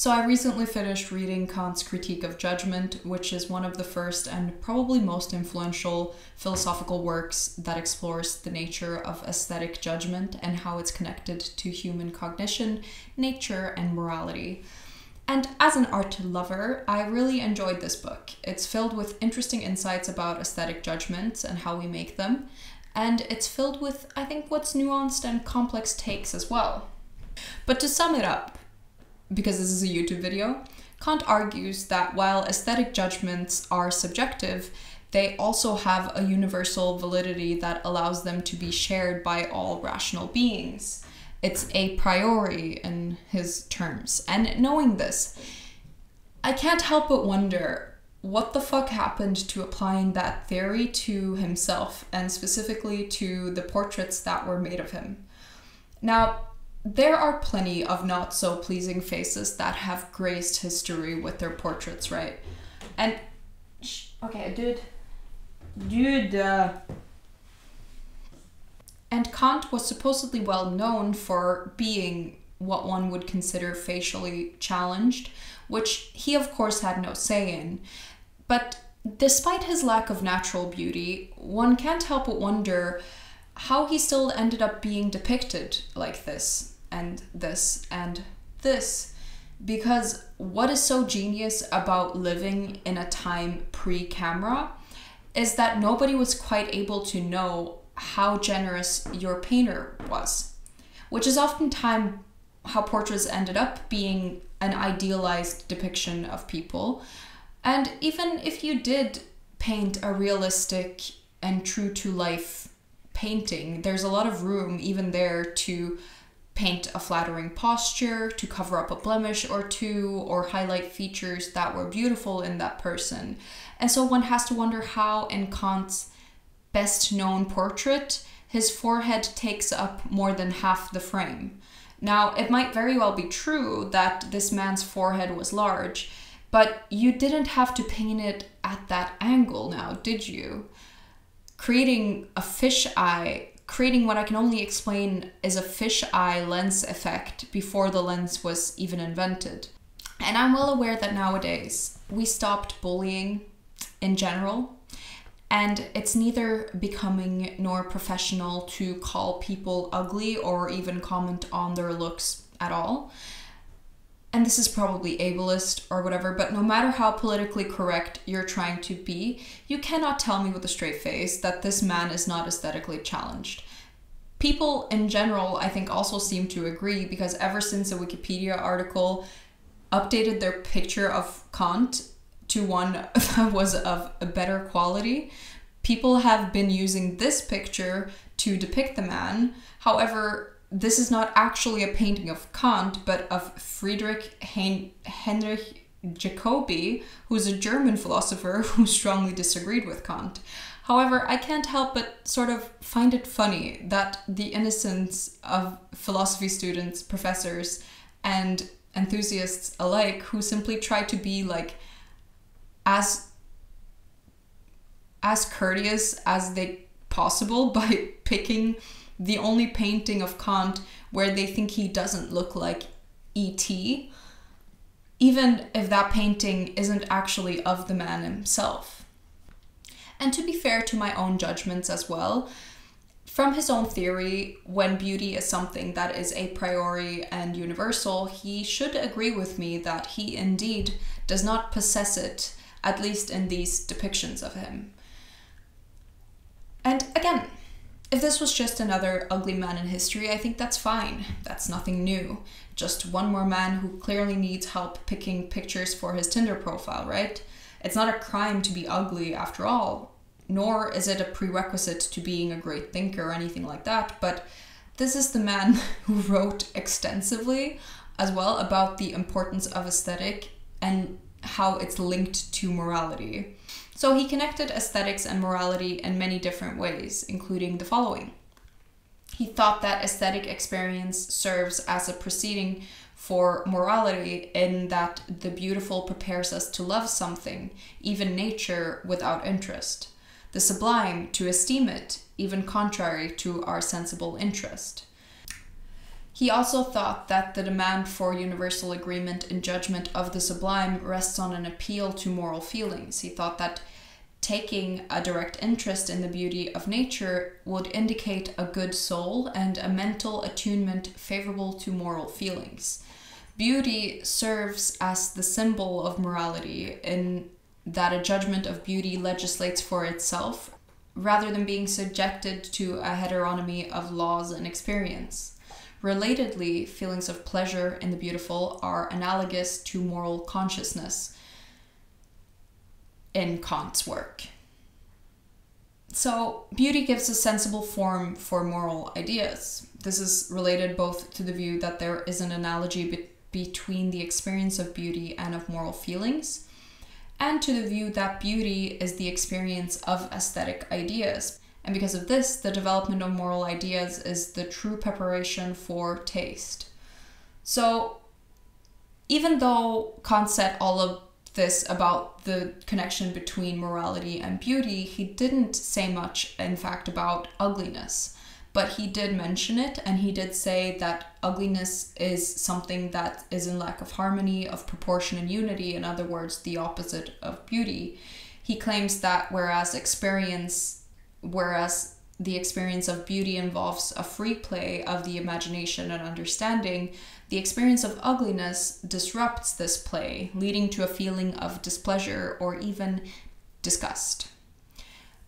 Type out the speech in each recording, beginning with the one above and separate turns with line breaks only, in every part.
So I recently finished reading Kant's Critique of Judgment, which is one of the first and probably most influential philosophical works that explores the nature of aesthetic judgment and how it's connected to human cognition, nature, and morality. And as an art lover, I really enjoyed this book. It's filled with interesting insights about aesthetic judgments and how we make them. And it's filled with, I think, what's nuanced and complex takes as well. But to sum it up, because this is a YouTube video, Kant argues that while aesthetic judgments are subjective, they also have a universal validity that allows them to be shared by all rational beings. It's a priori in his terms. And knowing this, I can't help but wonder what the fuck happened to applying that theory to himself, and specifically to the portraits that were made of him. Now, there are plenty of not so pleasing faces that have graced history with their portraits, right? And, okay, dude. And Kant was supposedly well known for being what one would consider facially challenged, which he of course had no say in. But despite his lack of natural beauty, one can't help but wonder how he still ended up being depicted like this, and this, and this. Because what is so genius about living in a time pre-camera is that nobody was quite able to know how generous your painter was, which is oftentimes how portraits ended up being an idealized depiction of people. And even if you did paint a realistic and true to life painting, there's a lot of room even there to paint a flattering posture, to cover up a blemish or two, or highlight features that were beautiful in that person. And so one has to wonder how in Kant's best known portrait, his forehead takes up more than half the frame. Now, it might very well be true that this man's forehead was large, but you didn't have to paint it at that angle now, did you? Creating a fisheye, creating what I can only explain is a fisheye lens effect before the lens was even invented. And I'm well aware that nowadays we stopped bullying in general, and it's neither becoming nor professional to call people ugly or even comment on their looks at all. And this is probably ableist or whatever, but no matter how politically correct you're trying to be, you cannot tell me with a straight face that this man is not aesthetically challenged. People in general, I think, also seem to agree, because ever since a Wikipedia article updated their picture of Kant to one that was of a better quality, people have been using this picture to depict the man. However, this is not actually a painting of Kant, but of Friedrich Heinrich Jacobi, who's a German philosopher who strongly disagreed with Kant. However, I can't help but sort of find it funny that the innocence of philosophy students, professors, and enthusiasts alike, who simply try to be like as courteous as they possible by picking the only painting of Kant where they think he doesn't look like E.T., even if that painting isn't actually of the man himself. And to be fair to my own judgments as well, from his own theory, when beauty is something that is a priori and universal, he should agree with me that he indeed does not possess it, at least in these depictions of him. And again, if this was just another ugly man in history, I think that's fine. That's nothing new. Just one more man who clearly needs help picking pictures for his Tinder profile, right? It's not a crime to be ugly after all, nor is it a prerequisite to being a great thinker or anything like that, but this is the man who wrote extensively as well about the importance of aesthetic and how it's linked to morality. So he connected aesthetics and morality in many different ways, including the following. He thought that aesthetic experience serves as a preceding for morality, in that the beautiful prepares us to love something, even nature, without interest. The sublime, to esteem it, even contrary to our sensible interest. He also thought that the demand for universal agreement in judgment of the sublime rests on an appeal to moral feelings. He thought that taking a direct interest in the beauty of nature would indicate a good soul and a mental attunement favorable to moral feelings. Beauty serves as the symbol of morality in that a judgment of beauty legislates for itself, rather than being subjected to a heteronomy of laws and experience. Relatedly, feelings of pleasure in the beautiful are analogous to moral consciousness in Kant's work. So, beauty gives a sensible form for moral ideas. This is related both to the view that there is an analogy between the experience of beauty and of moral feelings, and to the view that beauty is the experience of aesthetic ideas. And because of this, the development of moral ideas is the true preparation for taste. So, even though Kant said all of this about the connection between morality and beauty, he didn't say much, in fact, about ugliness. But he did mention it, and he did say that ugliness is something that is in lack of harmony, of proportion and unity, in other words, the opposite of beauty. He claims that whereas the experience of beauty involves a free play of the imagination and understanding, the experience of ugliness disrupts this play, leading to a feeling of displeasure or even disgust.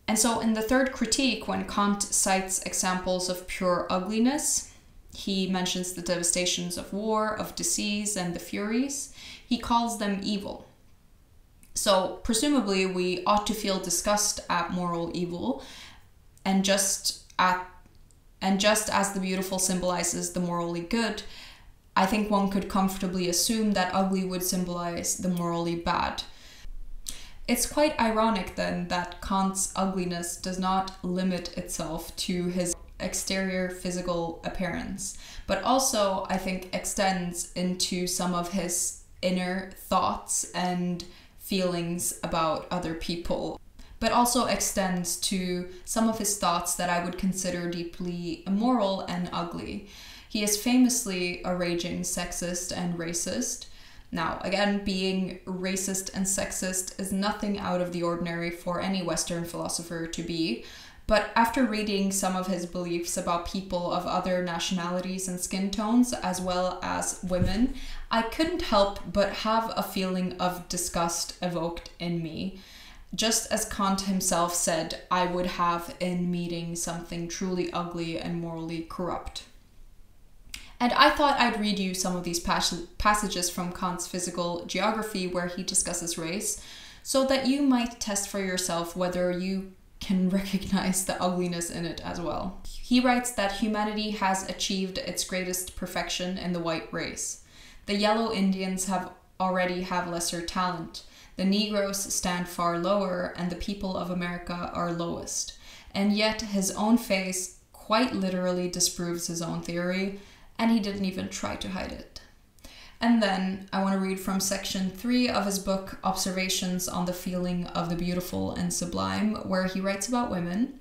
And so in the third critique, when Kant cites examples of pure ugliness, he mentions the devastations of war, of disease, and the furies. He calls them evil. So presumably we ought to feel disgust at moral evil, and just as the beautiful symbolizes the morally good, I think one could comfortably assume that ugly would symbolize the morally bad. It's quite ironic then that Kant's ugliness does not limit itself to his exterior physical appearance, but also I think extends into some of his inner thoughts and feelings about other people, but also extends to some of his thoughts that I would consider deeply immoral and ugly. He is famously a raging sexist and racist. Now, again, being racist and sexist is nothing out of the ordinary for any Western philosopher to be, but after reading some of his beliefs about people of other nationalities and skin tones, as well as women, I couldn't help but have a feeling of disgust evoked in me, just as Kant himself said I would have in meeting something truly ugly and morally corrupt. And I thought I'd read you some of these passages from Kant's Physical Geography where he discusses race, so that you might test for yourself whether you can recognize the ugliness in it as well. He writes that humanity has achieved its greatest perfection in the white race. The yellow Indians already have lesser talent. The Negroes stand far lower, and the people of America are lowest. And yet his own face quite literally disproves his own theory, and he didn't even try to hide it. And then I want to read from section 3 of his book, Observations on the Feeling of the Beautiful and Sublime, where he writes about women.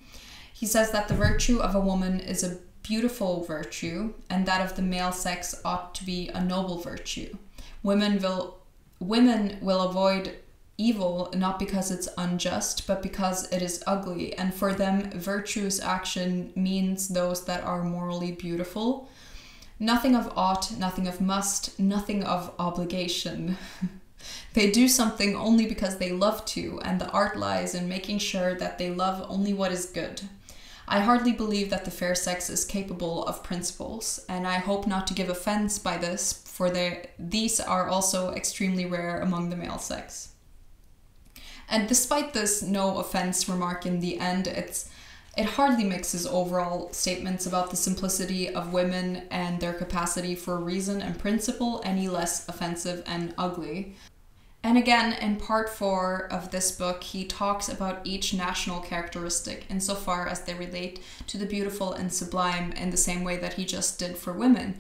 He says that the virtue of a woman is a beautiful virtue, and that of the male sex ought to be a noble virtue. Women will avoid evil not because it's unjust, but because it is ugly, and for them virtuous action means those that are morally beautiful. Nothing of ought, nothing of must, nothing of obligation. They do something only because they love to, and the art lies in making sure that they love only what is good. I hardly believe that the fair sex is capable of principles, and I hope not to give offense by this, for these are also extremely rare among the male sex. And despite this no offense remark in the end, it hardly makes his overall statements about the simplicity of women and their capacity for reason and principle any less offensive and ugly. And again, in part 4 of this book, he talks about each national characteristic insofar as they relate to the beautiful and sublime in the same way that he just did for women.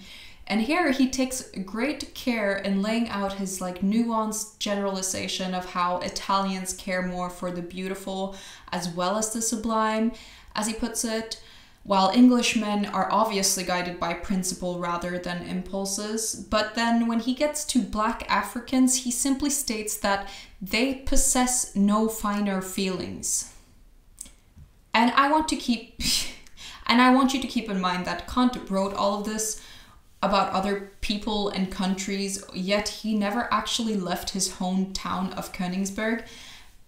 And here he takes great care in laying out his nuanced generalization of how Italians care more for the beautiful as well as the sublime, as he puts it. while Englishmen are obviously guided by principle rather than impulses. But then when he gets to Black Africans, he simply states that they possess no finer feelings. And I want to keep and I want you to keep in mind that Kant wrote all of this about other people and countries, yet he never actually left his hometown of Königsberg,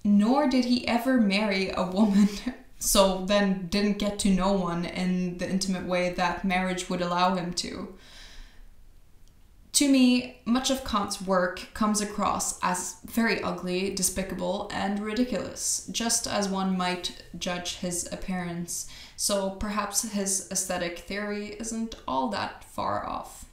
nor did he ever marry a woman, so then didn't get to know one in the intimate way that marriage would allow him to. To me, much of Kant's work comes across as very ugly, despicable, and ridiculous, just as one might judge his appearance. So perhaps his aesthetic theory isn't all that far off.